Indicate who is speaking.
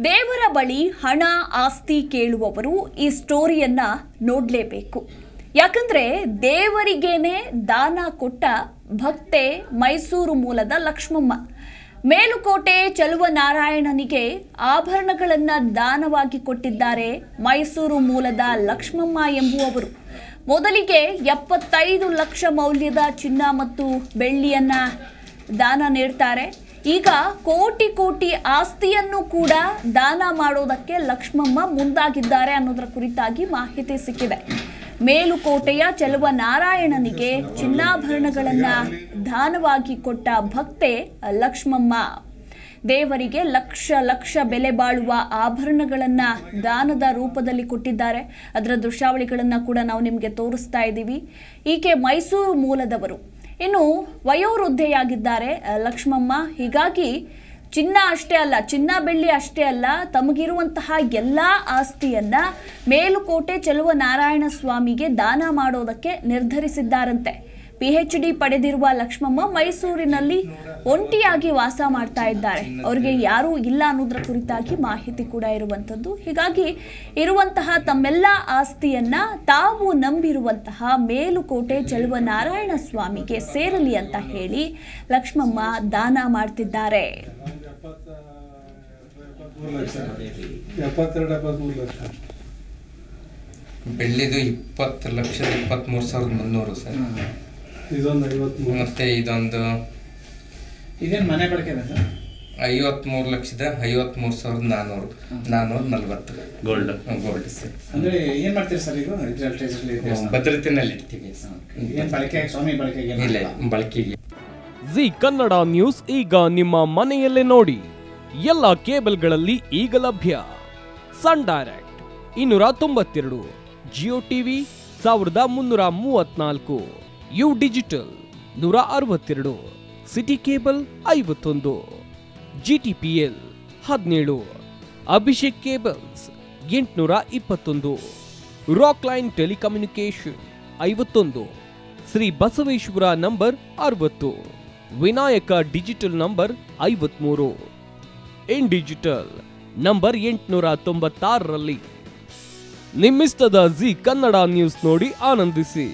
Speaker 1: ದೇವರ ಬಳಿ ಹಣ ಆಸ್ತಿ ಕೇಳುವವರು ಈ ಸ್ಟೋರಿಯನ್ನ ನೋಡಲೇಬೇಕು. ಯಾಕಂದ್ರೆ ದೇವರಿಗೇನೆ ದಾನ ಕೊಟ್ಟ ಭಕ್ತೆ ಮೈಸೂರು ಮೂಲದ ಲಕ್ಷ್ಮಮ್ಮ. ಮೇಲುಕೋಟೆ ಚಲುವನಾರಾಯಣನಿಗೆ ಆಭರಣಗಳನ್ನ ದಾನವಾಗಿ ಕೊಟ್ಟಿದ್ದಾರೆ ಮೈಸೂರು ಮೂಲದ ಲಕ್ಷ್ಮಮ್ಮ ಎಂಬುವವರು. ಮೊದಲಿಗೆ 75 ಲಕ್ಷ ಮೌಲ್ಯದ ಚಿನ್ನ ಮತ್ತು ಬೆಳ್ಳಿಯನ್ನ ದಾನ ನೀಡ್ತಾರೆ. ಈಗ ಕೋಟಿ ಆಸ್ತಿಯನ್ನು ಕೂಡ ದಾನ ಮಾಡೋದಕ್ಕೆ ಲಕ್ಷ್ಮಮ್ಮ ಮುಂದಾಗಿದ್ದಾರೆ ಅನ್ನೋದರ ಕುರಿತಾಗಿ ಮಾಹಿತಿ ಸಿಕ್ಕಿದೆ. ಮೇಲುಕೋಟೆಯ ಚಲುವನಾರಾಯಣನಿಗೆ ಚಿನ್ನಾಭರಣಗಳನ್ನ ದಾನವಾಗಿ ಕೊಟ್ಟ ಭಕ್ತೆ ಲಕ್ಷ್ಮಮ್ಮ. ದೇವರಿಗೆ ಲಕ್ಷ ಬೆಲೆ ಬಾಳುವ ಆಭರಣಗಳನ್ನ ದಾನದ ರೂಪದಲ್ಲಿ ಕೊಟ್ಟಿದ್ದಾರೆ. ಅದರ ದೃಶ್ಯಾವಳಿಗಳನ್ನ ಕೂಡ ನಾವು ನಿಮಗೆ ತೋರಿಸ್ತಾ ಇದ್ದೀವಿ. ಈಕೆ ಮೈಸೂರು ಮೂಲದವರು. ಇನ್ನು ವಯೋವೃದ್ಧೆಯಾಗಿದ್ದಾರೆ ಲಕ್ಷ್ಮಮ್ಮ. ಹೀಗಾಗಿ ಚಿನ್ನ ಬೆಳ್ಳಿ ಅಷ್ಟೇ ಅಲ್ಲ, ತಮಗಿರುವಂತಹ ಎಲ್ಲ ಆಸ್ತಿಯನ್ನ ಮೇಲುಕೋಟೆ ಚಲುವನಾರಾಯಣ ಸ್ವಾಮಿಗೆ ದಾನ ಮಾಡೋದಕ್ಕೆ ನಿರ್ಧರಿಸಿದ್ದಾರಂತೆ. PhD ಪಡೆದಿರುವ ಲಕ್ಷ್ಮಮ್ಮ ಮೈಸೂರಿನಲ್ಲಿ ಒಂಟಿಯಾಗಿ ವಾಸ ಮಾಡ್ತಾ ಇದ್ದಾರೆ. ಅವರಿಗೆ ಯಾರೂ ಇಲ್ಲ ಅನ್ನೋದ್ರ ಕುರಿತಾಗಿ ಮಾಹಿತಿ ಕೂಡ ಇರುವಂಥದ್ದು. ಹೀಗಾಗಿ ಇರುವಂತಹ ತಮ್ಮೆಲ್ಲ ಆಸ್ತಿಯನ್ನ ತಾವು ನಂಬಿರುವಂತಹ ಮೇಲುಕೋಟೆ ಚಲುವನಾರಾಯಣ ಸ್ವಾಮಿಗೆ ಸೇರಲಿ ಅಂತ ಹೇಳಿ ಲಕ್ಷ್ಮಮ್ಮ ದಾನ ಮಾಡ್ತಿದ್ದಾರೆ.
Speaker 2: ಬೆಳ್ಳಿದು 20,23,300 ಸರ್. ಮತ್ತೆ ಇದೊಂದು
Speaker 3: ಇದೇನು ಮನೆ ಬಳಕೆ
Speaker 2: 53,53,440 ಗೋಲ್ಡ್ ಸರ್.
Speaker 3: ಅಂದ್ರೆ ಏನ್ ಮಾಡ್ತೀರಿ ಸರ್? ಈಗ
Speaker 2: ಭದ್ರತೆನಲ್ಲಿ ಇರ್ತೀವಿ.
Speaker 3: ಸ್ವಾಮಿ ಬಳಕೆಗೆ
Speaker 2: ಇಲ್ಲ, ಬಳಕೆಗೆ.
Speaker 4: ಜಿ ಕನ್ನಡ ನ್ಯೂಸ್ ಈಗ ನಿಮ್ಮ ಮನೆಯಲ್ಲೇ ನೋಡಿ. ಎಲ್ಲ ಕೇಬಲ್ಗಳಲ್ಲಿ ಈಗ ಲಭ್ಯ. Sun Direct 292, Jio TV 1334, U digital 162, city cable 51, GTPL 17, Abhishek cables 821, Rockline telecommunication 51, Shri Basaveshwara number 60, Vinayaka digital number 53, in digital number 896ರಲ್ಲಿ. ನಿಮ್ಮಿಸ್ತದ ಜಿ ಕನ್ನಡ ನ್ಯೂಸ್ ನೋಡಿ ಆನಂದಿಸಿ.